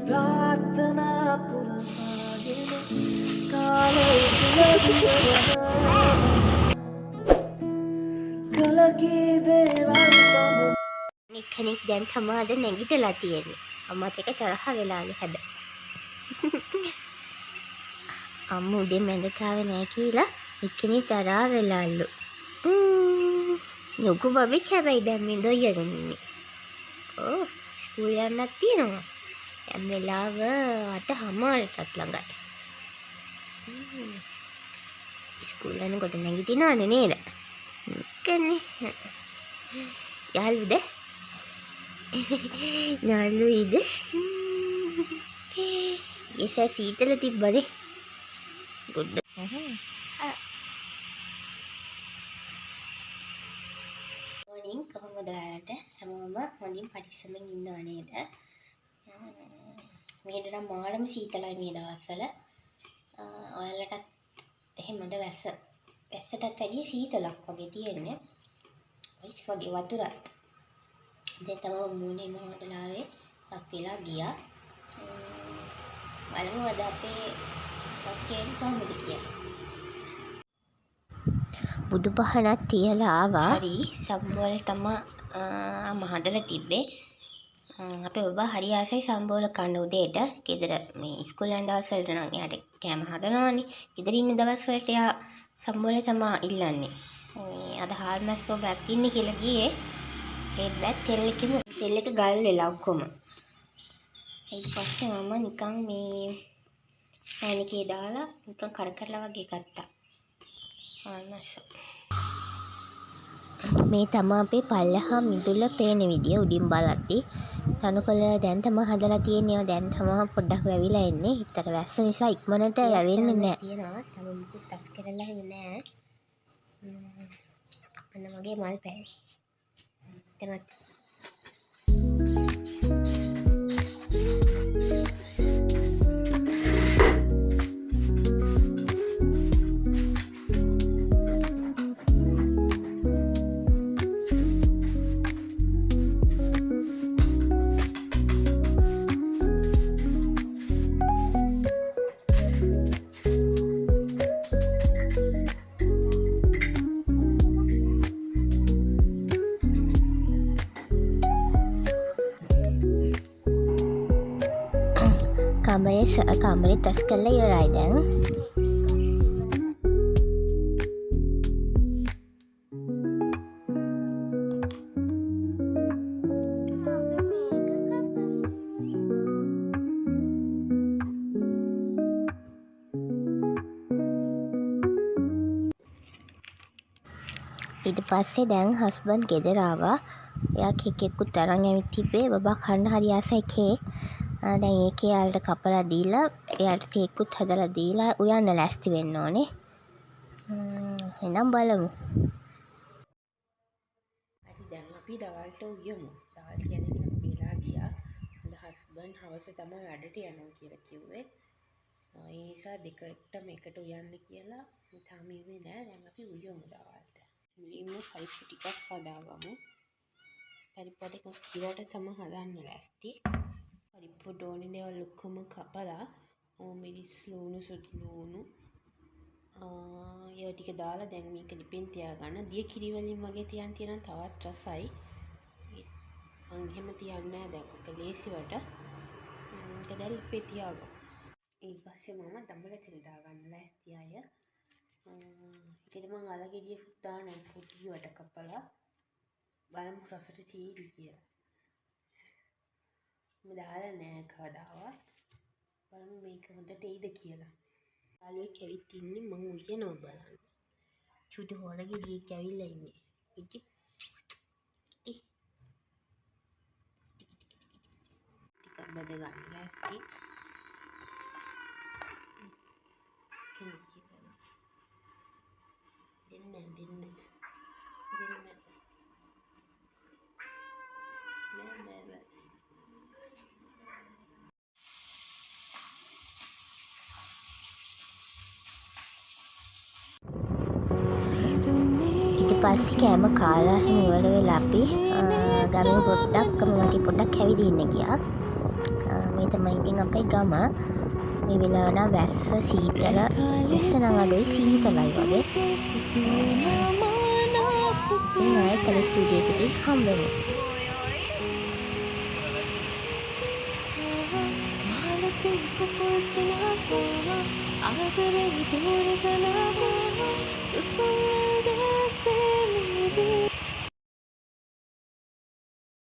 ප්‍රාර්ථනා පුරවාගෙන කාලය තුල කලකී දේවල් බව කෙනෙක් දැන් තමාද නැගිටලා තියෙන්නේ. අම්මත් එක තරහ වෙලාලු හැබැයි. අම්මු උදේ මැදට ආවේ නැහැ කියලා එක්කෙනෙක් තරහ වෙලාලු. යොකු බබෙක් හැබැයි දැන් මේ දොයගෙන ඉන්නේ. ඕ ස්කූල් යන්නත් තියෙනවා. දැන් වෙලාව 8:00ටත් ළඟයි. ස්කූල් යනකොට නැගිටිනවනේ නේද? කන්නේ. යාළුද? යාළුයිද? ඒස සීතල තිබ්බනේ. ගුඩ්. මොර්නින් කොහොමද ඔයාලට? හැමෝම හොඳින් පරිස්සමෙන් ඉන්නව නේද? මේකට නම් මාළම සීතලයි මේ දවස්වල. ඔයාලටත් එහෙමද වැස්සටත් වැඩිය සීතලක් වගේ තියෙන්නේ. අයිස් වගේ වතුරත්. දැන් තමයි මූණේ මොහොතලාවේ පක් වෙලා ගියා. බලමු අද අපේ ටස්කේන් කොහොමද කියලා. බුදු පහනක් තියලා ආවා. හරි සම්බෝල තමයි මහදලා තිබ්බේ. අපේ බබා හරි ආසයි සම්බෝල කන්න උදේට. ගෙදර මේ ඉස්කෝල යන දවස් වලට නම් එයාට කෑම හදනවානේ. ගෙදර ඉන්න දවස් වලට එයා සම්බෝල තමයි ඉල්ලන්නේ. අද හාල් මැස්සෝ බත් ඉන්නේ කියලා ගියේ. ඒ බත් තෙල් එක ගල් වෙලා ඔක්කොම. ඊට පස්සේ මම නිකන් මේ සානිකේ දාලා නිකන් කරකරලා වගේ ගත්තා. හාල් මැස්සෝ. මේ තමයි අපේ පල්ලහා මිදුල පේන විදිය උඩින් බලද්දි. තනුකොළ දැන් තමයි හදලා තියෙන්නේ. දැන් තමයි පොඩ්ඩක් වැවිලා එන්නේ. හිතට වැස්ස නිසා ඉක්මනට වැවෙන්නේ නැහැ. තියෙනවා. තම මුකුත් තස් කරලා හිමි නැහැ. අන්න මගේ මල් පැය. එතනත් කාමරේ තස් කරලා ඉවරයි දැන්. ඊට පස්සේ දැන් හස්බන්ඩ් ගෙදර ආවා. එයා කේක් එකකුත් අරන් ඇවිත් තිබ්බේ. බබා කන්න හරි ආසයි කේක්. දැන් ඒකේ යාලට කපලා දීලා එයාට කේක්කුත් හදලා දීලා උයන්න ලෑස්ති වෙන්න ඕනේ. එහෙනම් බලමු. හරි දැන් අපි දවල්ට උයමු. දවල් කියන්නේ ටිකක් වෙලා ගියා. අද හස්බන්ඩ් හවස තමයි වැඩට යනවා කියලා කිව්වේ. ඒ නිසා දෙකටම එකට උයන්න කියලා තාම ඉන්නේ නෑ. දැන් අපි උයමු දවල්ට. මුලින්ම පරිප්පු ටිකක් හදාගමු. පරිප්පු ටික කිරට තමයි හදන්න ලෑස්ති. පරිප්පුට ඕනේ දේවල් ඔක්කොම කපලා මිරිස් ලුණු සුදු ලුණු ඒවා ටික දාලා දැන් මේක ලිපෙන් තියාගන්න. දිය කිරි වලින් වගේ තියන් තියන තවත් රසයි. මං එහෙම තියන්නේ නැහැ දැන්. ඒක ලේසිවට. ඒක දැන් ලිපේ තියාගමු. ඊට පස්සේ මම දඹල තෙල් දාගන්න ලෑස්ති අය. ඒකෙදි මං අලගෙඩියකුත් දානවා පොඩිවට කපලා. බලමු රසට තියෙයි කියලා. මම දාලා නෑ කවදාවත්. බලමු මේක හොඳට එයිද කියලා. යාළුවෙක් ඇවිත් ඉන්නේ මං උයනවා බලන්න. චුටි හොරගෙඩියක් ඇවිල්ලා ඉන්නේ. ටික බද ගන්න ලෑස්ති. කෙනෙක් කියලා. දෙන්න. නෑ. ඊට පස්සේ කෑම කාලා හිම ඉවර වෙලා අපි ගමේ පොඩ්ඩක් ඇවිදින්න ගියා. මේ තමයි ඉතින් අපේ ගම. මේ වෙලාව නම් වැස්ස සීතල වැස්ස නම් අඩුයි සීතලයි වගේ. ඉතින් ආයෙත් අලුත් වීඩියෝ එකකින් හම්බෙමු. आगरे दूर गलावा सुसुम दे से मेरी